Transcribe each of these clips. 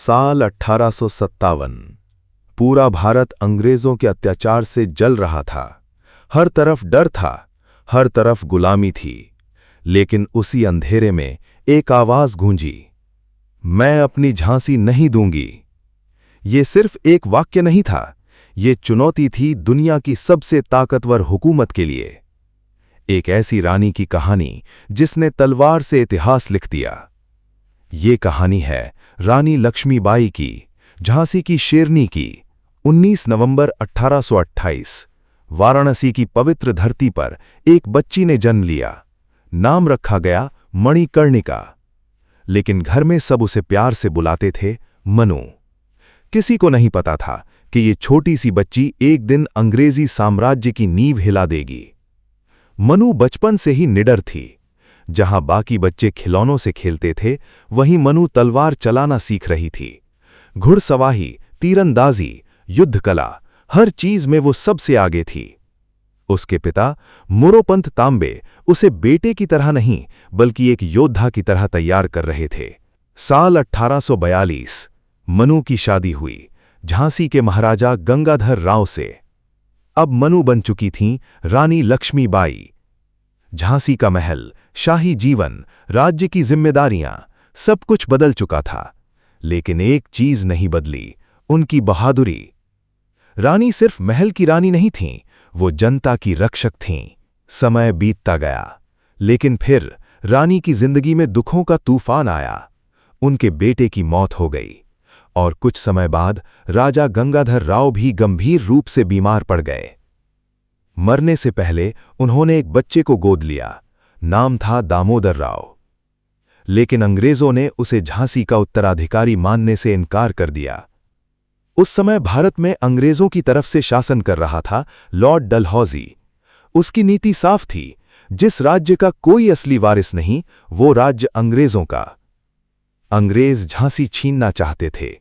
साल 1857। पूरा भारत अंग्रेजों के अत्याचार से जल रहा था। हर तरफ डर था, हर तरफ गुलामी थी। लेकिन उसी अंधेरे में एक आवाज गूंजी, मैं अपनी झांसी नहीं दूंगी। ये सिर्फ एक वाक्य नहीं था, ये चुनौती थी दुनिया की सबसे ताकतवर हुकूमत के लिए। एक ऐसी रानी की कहानी जिसने तलवार से इतिहास लिख दिया। ये कहानी है रानी लक्ष्मीबाई की, झांसी की शेरनी की। 19 नवंबर 1828 वाराणसी की पवित्र धरती पर एक बच्ची ने जन्म लिया। नाम रखा गया मणिकर्णिका। लेकिन घर में सब उसे प्यार से बुलाते थे मनु। किसी को नहीं पता था कि ये छोटी सी बच्ची एक दिन अंग्रेजी साम्राज्य की नींव हिला देगी। मनु बचपन से ही निडर थी। जहां बाकी बच्चे खिलौनों से खेलते थे, वहीं मनु तलवार चलाना सीख रही थी। घुड़सवारी, तीरंदाजी, युद्ध कला, हर चीज में वो सबसे आगे थी। उसके पिता मोरोपंत तांबे उसे बेटे की तरह नहीं बल्कि एक योद्धा की तरह तैयार कर रहे थे। साल 1842 मनु की शादी हुई झांसी के महाराजा गंगाधर राव से। अब मनु बन चुकी थीं रानी लक्ष्मीबाई। झांसी का महल, शाही जीवन, राज्य की जिम्मेदारियां, सब कुछ बदल चुका था। लेकिन एक चीज नहीं बदली, उनकी बहादुरी। रानी सिर्फ महल की रानी नहीं थीं, वो जनता की रक्षक थीं। समय बीतता गया, लेकिन फिर रानी की जिंदगी में दुखों का तूफान आया। उनके बेटे की मौत हो गई और कुछ समय बाद राजा गंगाधर राव भी गंभीर रूप से बीमार पड़ गए। मरने से पहले उन्होंने एक बच्चे को गोद लिया। नाम था दामोदर राव। लेकिन अंग्रेजों ने उसे झांसी का उत्तराधिकारी मानने से इनकार कर दिया। उस समय भारत में अंग्रेजों की तरफ से शासन कर रहा था लॉर्ड डलहौजी। उसकी नीति साफ थी, जिस राज्य का कोई असली वारिस नहीं, वो राज्य अंग्रेजों का। अंग्रेज झांसी छीनना चाहते थे,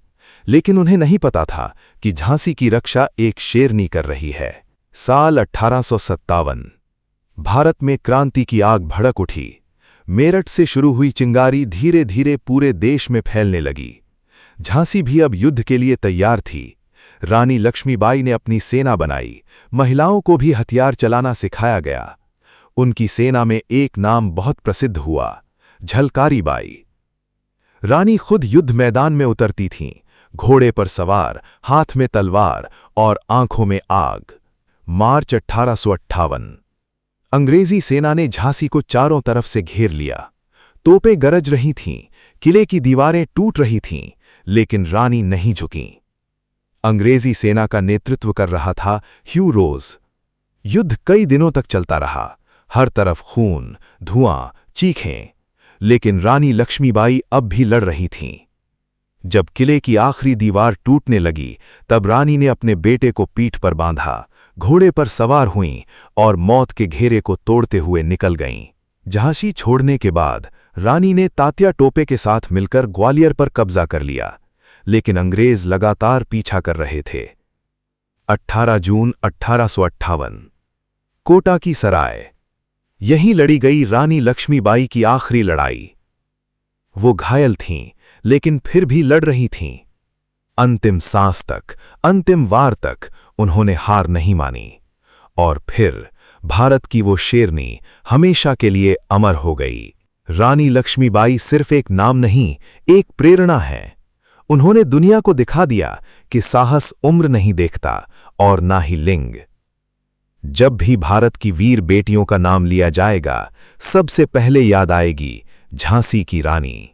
लेकिन उन्हें नहीं पता था कि झांसी की रक्षा एक शेरनी कर रही है। साल 1857 भारत में क्रांति की आग भड़क उठी। मेरठ से शुरू हुई चिंगारी धीरे धीरे पूरे देश में फैलने लगी। झांसी भी अब युद्ध के लिए तैयार थी। रानी लक्ष्मीबाई ने अपनी सेना बनाई। महिलाओं को भी हथियार चलाना सिखाया गया। उनकी सेना में एक नाम बहुत प्रसिद्ध हुआ, झलकारी बाई। रानी खुद युद्ध मैदान में उतरती थीं, घोड़े पर सवार, हाथ में तलवार और आंखों में आग। मार्च 1858 अंग्रेजी सेना ने झांसी को चारों तरफ से घेर लिया। तोपें गरज रही थीं, किले की दीवारें टूट रही थीं, लेकिन रानी नहीं झुकीं। अंग्रेजी सेना का नेतृत्व कर रहा था ह्यू रोज। युद्ध कई दिनों तक चलता रहा। हर तरफ खून, धुआं, चीखें। लेकिन रानी लक्ष्मीबाई अब भी लड़ रही थीं। जब किले की आखिरी दीवार टूटने लगी, तब रानी ने अपने बेटे को पीठ पर बांधा, घोड़े पर सवार हुईं और मौत के घेरे को तोड़ते हुए निकल गईं। झांसी छोड़ने के बाद रानी ने तात्या टोपे के साथ मिलकर ग्वालियर पर कब्जा कर लिया, लेकिन अंग्रेज लगातार पीछा कर रहे थे। 18 जून 1858 कोटा की सराय। यहीं लड़ी गई रानी लक्ष्मीबाई की आखिरी लड़ाई। वो घायल थीं, लेकिन फिर भी लड़ रही थीं। अंतिम सांस तक, अंतिम वार तक उन्होंने हार नहीं मानी। और फिर भारत की वो शेरनी हमेशा के लिए अमर हो गई। रानी लक्ष्मीबाई सिर्फ एक नाम नहीं, एक प्रेरणा है। उन्होंने दुनिया को दिखा दिया कि साहस उम्र नहीं देखता और ना ही लिंग। जब भी भारत की वीर बेटियों का नाम लिया जाएगा, सबसे पहले याद आएगी झांसी की रानी।